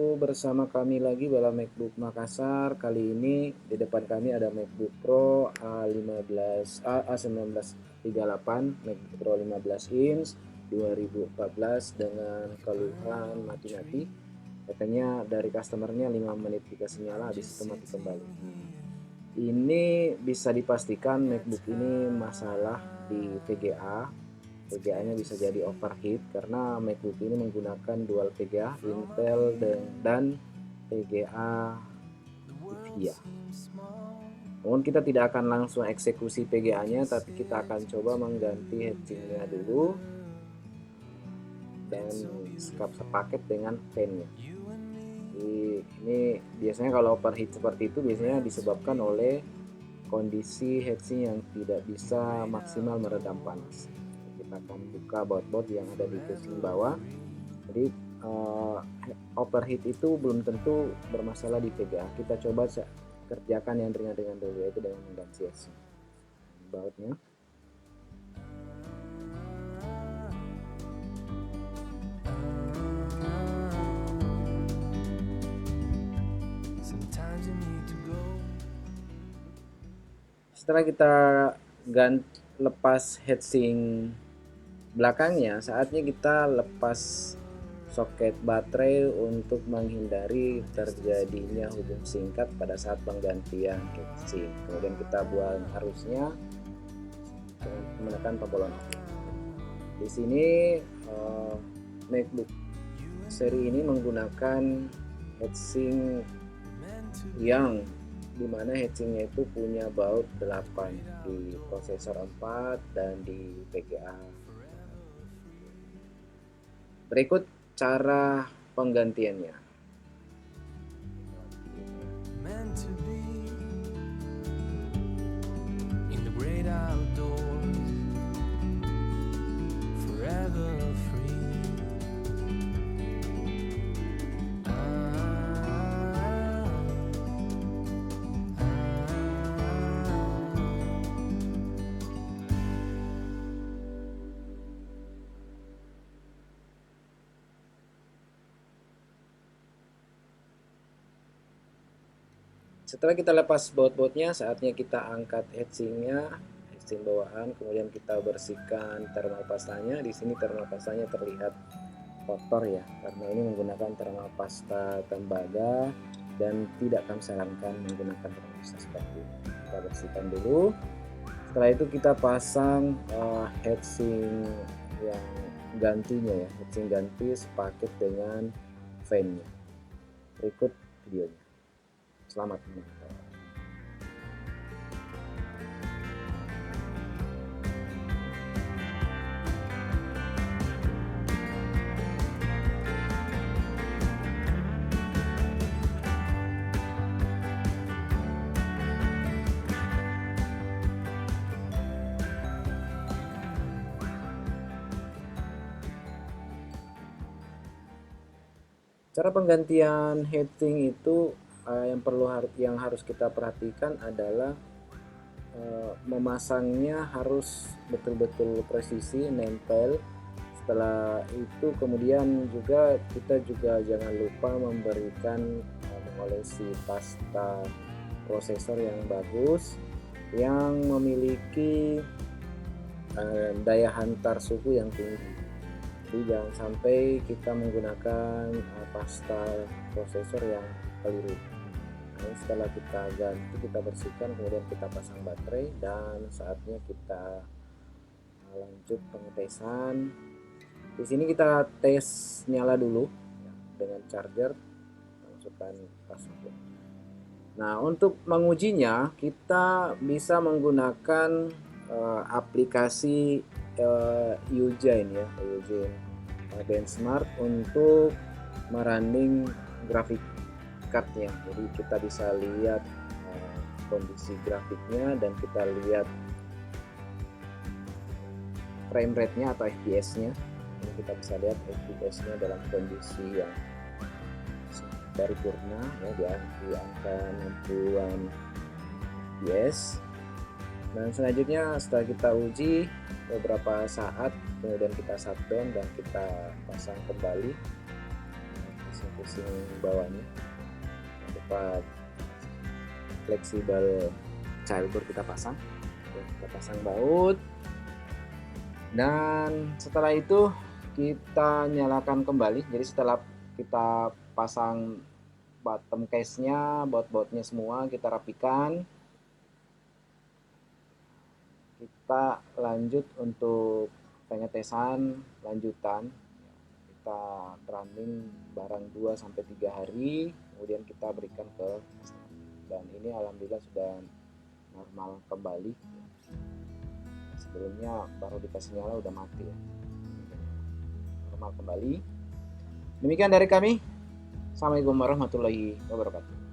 Halo, bersama kami lagi dalam MacBook Makassar. Kali ini di depan kami ada MacBook Pro A15 A1938, MacBook Pro 15 inch 2014 dengan keluhan mati-mati. Katanya dari customernya 5 menit dikasih nyala, habis itu mati kembali. Ini bisa dipastikan MacBook ini masalah di VGA. VGA-nya bisa jadi overheat karena MacBook ini menggunakan dual VGA, Intel dan VGA Nvidia. Namun kita tidak akan langsung eksekusi VGA-nya, tapi kita akan coba mengganti heatsinknya dulu dan sepaket dengan fan-nya. Ini biasanya kalau overheat seperti itu biasanya disebabkan oleh kondisi heatsink yang tidak bisa maksimal meredam panas. Kita akan buka baut-baut yang ada di casing bawah. Jadi overheat itu belum tentu bermasalah di VGA. Kita coba kerjakan yang ringan-ringan dulu, yaitu dengan mengganti heatsink bautnya. Setelah kita lepas heatsink belakangnya, saatnya kita lepas soket baterai untuk menghindari terjadinya hubung singkat pada saat penggantian heatsink. Kemudian kita buang arusnya dengan menekan tombol on off. Di sini MacBook seri ini menggunakan heatsink yang dimana heatsinknya itu punya baut 8 di prosesor 4 dan di VGA. Berikut cara penggantiannya. Setelah kita lepas baut-bautnya, saatnya kita angkat heatsinknya, heatsink bawaan, kemudian kita bersihkan thermal pastanya. Di sini thermal pastanya terlihat kotor ya, karena ini menggunakan thermal pasta tembaga dan tidak kami sarankan menggunakan thermal pasta seperti ini. Kita bersihkan dulu. Setelah itu kita pasang heatsink yang gantinya ya, heatsink ganti sepaket dengan fan-nya. Berikut videonya. Selamat menonton. Cara penggantian heatsink itu yang harus kita perhatikan adalah memasangnya harus betul-betul presisi, nempel. Setelah itu kemudian kita juga jangan lupa memberikan mengolesi pasta prosesor yang bagus, yang memiliki daya hantar suhu yang tinggi. Jadi jangan sampai kita menggunakan pasta prosesor yang keliru. Nah, setelah kita ganti, kita bersihkan, kemudian kita pasang baterai, dan saatnya kita lanjut pengetesan. Di sini kita tes nyala dulu ya, dengan charger, masukkan password. Nah, untuk mengujinya kita bisa menggunakan aplikasi Ujain ya, Ujain Benchmark untuk merunning grafik cardnya. Jadi kita bisa lihat kondisi grafiknya dan kita lihat frame rate-nya atau FPS-nya. Jadi kita bisa lihat FPS-nya dalam kondisi yang paripurna ya, di angka 60-an FPS. Dan selanjutnya setelah kita uji beberapa saat, kemudian kita shutdown dan kita pasang kembali. pusing bawahnya, dapat fleksibel childboard kita pasang. Kita pasang baut, dan setelah itu kita nyalakan kembali. Jadi setelah kita pasang bottom case-nya, baut-bautnya semua kita rapikan, kita lanjut untuk pengetesan lanjutan. Kita running barang 2-3 hari, kemudian kita berikan ke customer, dan ini alhamdulillah sudah normal kembali. Sebelumnya baru dikasih nyala udah mati ya, normal kembali. Demikian dari kami. Assalamualaikum warahmatullahi wabarakatuh.